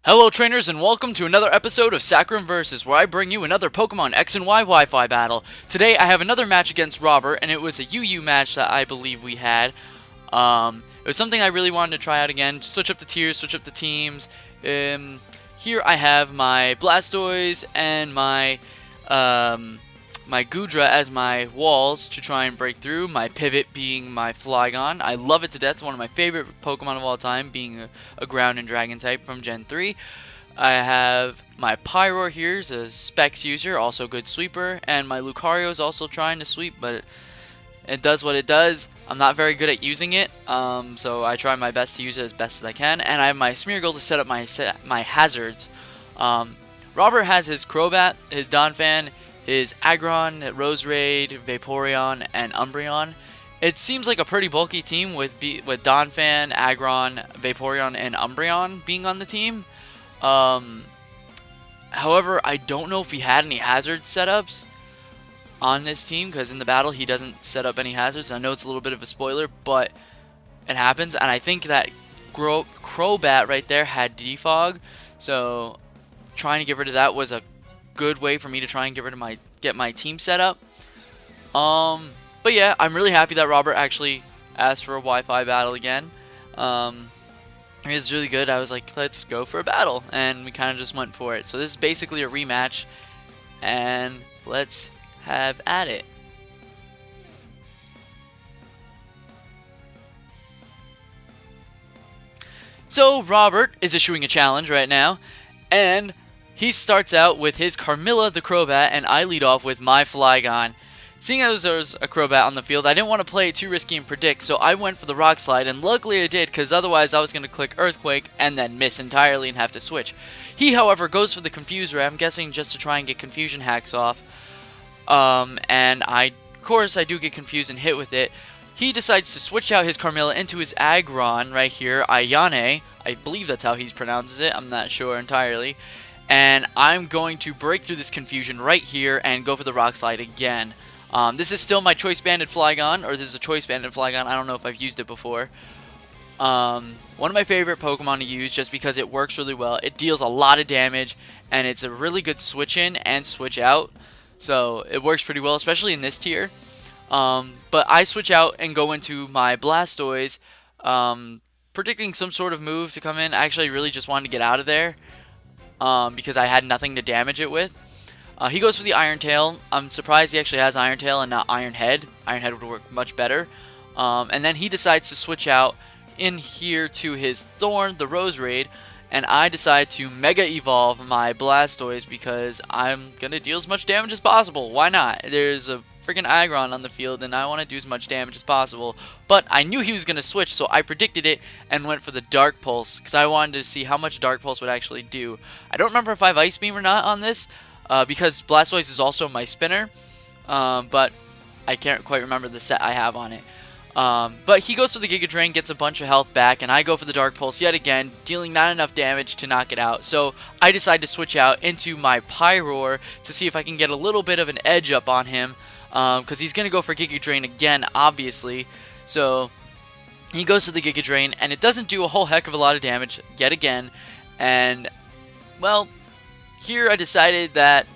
Hello trainers and welcome to another episode of Saccharum Versus, where I bring you another Pokemon X and Y Wi-Fi battle. Today I have another match against Robert, and it was a UU match that I believe we had. It was something I really wanted to try out again, switch up the tiers, switch up the teams. Here I have my Blastoise and my Goodra as my walls to try and break through, my pivot being my Flygon. I love it to death. It's one of my favorite Pokemon of all time, being a ground and dragon type from Gen 3. I have my Pyroar here, is a Specs user, also good sweeper, and my Lucario is also trying to sweep, but it does what it does. I'm not very good at using it, so I try my best to use it as best as I can, and I have my Smeargle to set up my hazards. Robert has his Crobat, his Donphan, his Aggron, Roserade, Vaporeon, and Umbreon. It seems like a pretty bulky team with Donphan, Aggron, Vaporeon, and Umbreon being on the team. However, I don't know if he had any hazard setups on this team, because in the battle he doesn't set up any hazards. I know it's a little bit of a spoiler, but it happens, and I think that Crobat right there had Defog, so trying to get rid of that was a good way for me to try and get my team set up. But yeah, I'm really happy that Robert actually asked for a Wi-Fi battle again. It was really good. I was like, let's go for a battle, and we kind of just went for it. So this is basically a rematch, and let's have at it. So Robert is issuing a challenge right now, and he starts out with his Carmilla the Crobat, and I lead off with my Flygon. Seeing as there was a Crobat on the field, I didn't want to play it too risky and predict, so I went for the Rock Slide, and luckily I did, because otherwise I was going to click Earthquake and then miss entirely and have to switch. He, however, goes for the Confuser, I'm guessing just to try and get Confusion hacks off. And of course I do get confused and hit with it. He decides to switch out his Carmilla into his Aggron right here, Ayane. I believe that's how he pronounces it, I'm not sure entirely. And I'm going to break through this confusion right here and go for the Rock Slide again. This is still my Choice Banded Flygon, or this is a Choice Banded Flygon. I don't know if I've used it before. One of my favorite Pokemon to use just because it works really well. It deals a lot of damage, and it's a really good switch in and switch out. So it works pretty well, especially in this tier. But I switch out and go into my Blastoise, predicting some sort of move to come in. Actually, I really just wanted to get out of there. Because I had nothing to damage it with. He goes for the Iron Tail. I'm surprised he actually has Iron Tail and not Iron Head. Iron Head would work much better. And then he decides to switch out in here to his Thorn, the Roserade, and I decide to Mega Evolve my Blastoise because I'm going to deal as much damage as possible. Why not? There's a freaking Aggron on the field, and I want to do as much damage as possible. But I knew he was going to switch, so I predicted it and went for the Dark Pulse because I wanted to see how much Dark Pulse would actually do. I don't remember if I have Ice Beam or not on this because Blastoise is also my spinner, but I can't quite remember the set I have on it. But he goes for the Giga Drain, gets a bunch of health back, and I go for the Dark Pulse yet again, dealing not enough damage to knock it out. So I decide to switch out into my Pyroar to see if I can get a little bit of an edge up on him. Because he's going to go for Giga Drain again, obviously. So he goes to the Giga Drain, and it doesn't do a whole heck of a lot of damage yet again. And, well, here I decided that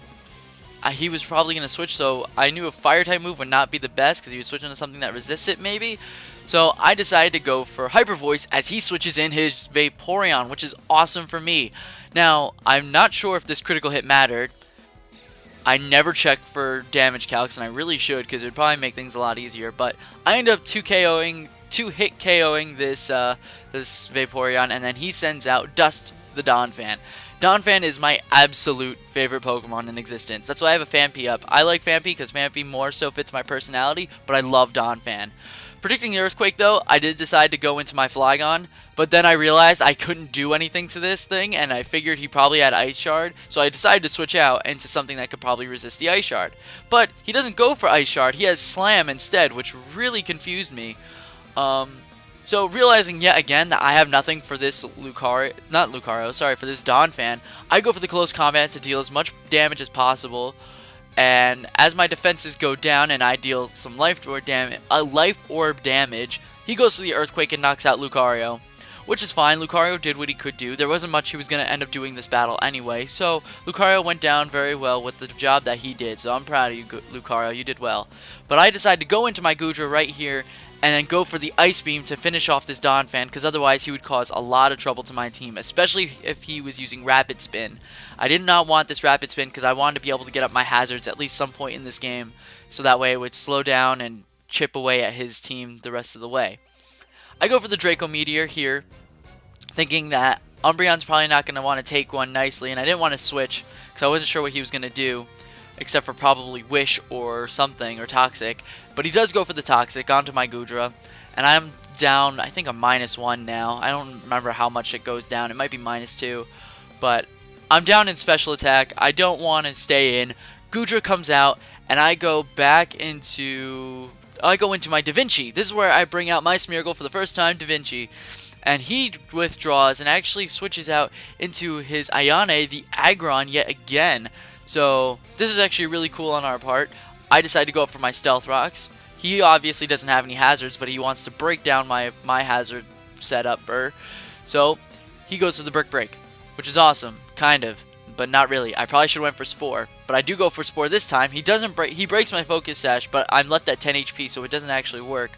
he was probably going to switch, so I knew a Fire-type move would not be the best because he was switching to something that resists it, maybe. So I decided to go for Hyper Voice as he switches in his Vaporeon, which is awesome for me. Now, I'm not sure if this critical hit mattered. I never check for damage calcs, and I really should because it would probably make things a lot easier. But I end up two hit KOing this this Vaporeon, and then he sends out Dust the Donphan. Donphan is my absolute favorite Pokemon in existence. That's why I have a Phanpy up. I like Phanpy because Phanpy more so fits my personality, but I love Donphan. Predicting the Earthquake, though, I did decide to go into my Flygon, but then I realized I couldn't do anything to this thing, and I figured he probably had Ice Shard, so I decided to switch out into something that could probably resist the Ice Shard. But he doesn't go for Ice Shard, he has Slam instead, which really confused me. So realizing yet again that I have nothing for this for this Donphan, I go for the Close Combat to deal as much damage as possible. And as my defenses go down and I deal some life orb damage, he goes for the Earthquake and knocks out Lucario. which is fine. Lucario did what he could do. There wasn't much he was going to end up doing this battle anyway, so Lucario went down very well with the job that he did, so I'm proud of you, Lucario. You did well. But I decided to go into my Goodra right here and then go for the Ice Beam to finish off this Donphan, because otherwise he would cause a lot of trouble to my team, especially if he was using Rapid Spin. I did not want this Rapid Spin because I wanted to be able to get up my hazards at least some point in this game, so that way it would slow down and chip away at his team the rest of the way. I go for the Draco Meteor here, thinking that Umbreon's probably not going to want to take one nicely, and I didn't want to switch because I wasn't sure what he was going to do, except for probably Wish or something, or Toxic. But he does go for the Toxic onto my Goodra, and I'm down, I think, a -1 now. I don't remember how much it goes down. It might be -2, but I'm down in Special Attack. I don't want to stay in. Goodra comes out, and I go into my Da Vinci. This is where I bring out my Smeargle for the first time, Da Vinci. And he withdraws and actually switches out into his Ayane, the Aggron, yet again. So this is actually really cool on our part. I decided to go up for my Stealth Rocks. He obviously doesn't have any hazards, but he wants to break down my hazard setup. So he goes for the Brick Break, which is awesome, kind of, but not really. I probably should have went for Spore, but I do go for Spore this time. He doesn't break. He breaks my Focus Sash, but I'm left at 10 HP, so it doesn't actually work.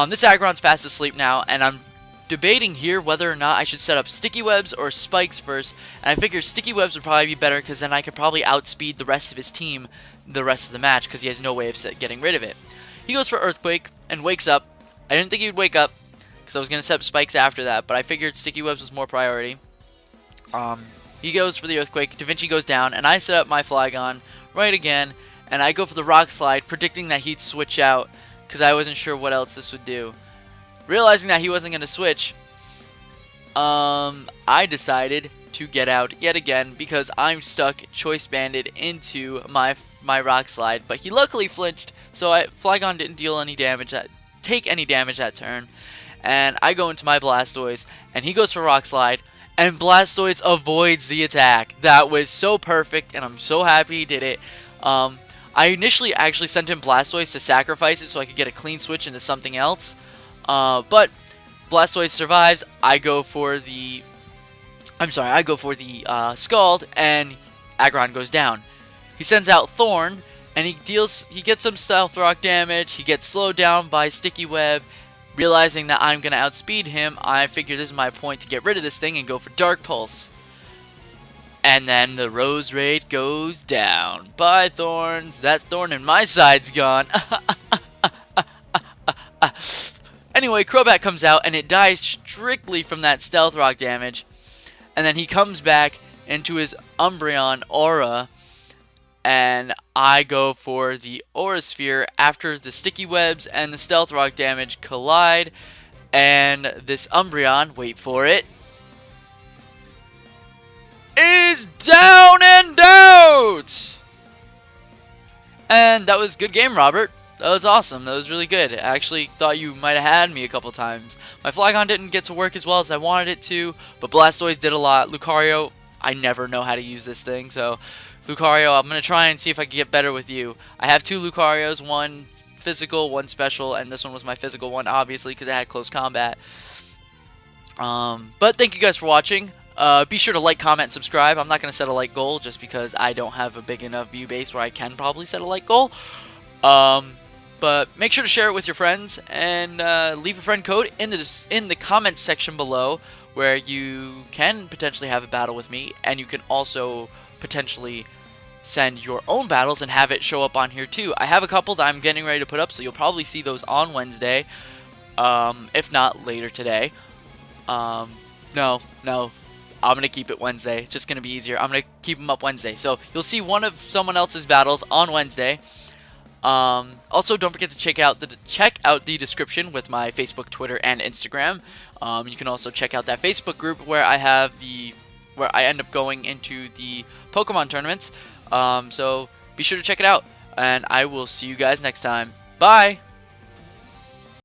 This Aggron's fast asleep now, and I'm debating here whether or not I should set up Sticky Webs or Spikes first, and I figured Sticky Webs would probably be better because then I could probably outspeed the rest of his team the rest of the match because he has no way of getting rid of it. He goes for Earthquake and wakes up. I didn't think he would wake up because I was going to set up Spikes after that, but I figured Sticky Webs was more priority. He goes for the Earthquake, Da Vinci goes down, and I set up my Flygon right again, and I go for the Rock Slide, predicting that he'd switch out because I wasn't sure what else this would do. Realizing that he wasn't going to switch, I decided to get out yet again because I'm stuck Choice Banded into my Rock Slide. But he luckily flinched, so Flygon didn't take any damage that turn. And I go into my Blastoise, and he goes for Rock Slide, and Blastoise avoids the attack. That was so perfect, and I'm so happy he did it. I initially actually sent him Blastoise to sacrifice it so I could get a clean switch into something else. But Blastoise survives. I go for the Scald, and Aggron goes down. He sends out Thorn, and he gets some Stealth Rock damage. He gets slowed down by Sticky Web. Realizing that I'm gonna outspeed him, I figure this is my point to get rid of this thing and go for Dark Pulse. And then the Rose Raid goes down. Bye, Thorns. That thorn in my side's gone. Anyway, Crobat comes out, and it dies strictly from that Stealth Rock damage. And then he comes back into his Umbreon Aura, and I go for the Aura Sphere after the Sticky Webs and the Stealth Rock damage collide. And this Umbreon, wait for it, is down and out! And that was a good game, Robert. That was awesome. That was really good. I actually thought you might have had me a couple times. My Flygon didn't get to work as well as I wanted it to, but Blastoise did a lot. Lucario, I never know how to use this thing, so Lucario, I'm going to try and see if I can get better with you. I have two Lucarios, one physical, one special, and this one was my physical one, obviously, because it had close combat. But thank you guys for watching. Be sure to like, comment, and subscribe. I'm not going to set a like goal just because I don't have a big enough view base where I can probably set a like goal. But make sure to share it with your friends, and leave a friend code in the comments section below, where you can potentially have a battle with me, and you can also potentially send your own battles and have it show up on here too. I have a couple that I'm getting ready to put up, so you'll probably see those on Wednesday, if not later today. No, I'm going to keep it Wednesday. It's just going to be easier. I'm going to keep them up Wednesday. So you'll see one of someone else's battles on Wednesday. Also, don't forget to check out the description with my Facebook, Twitter, and Instagram. You can also check out that Facebook group where I end up going into the Pokemon tournaments. So be sure to check it out, and I will see you guys next time. Bye!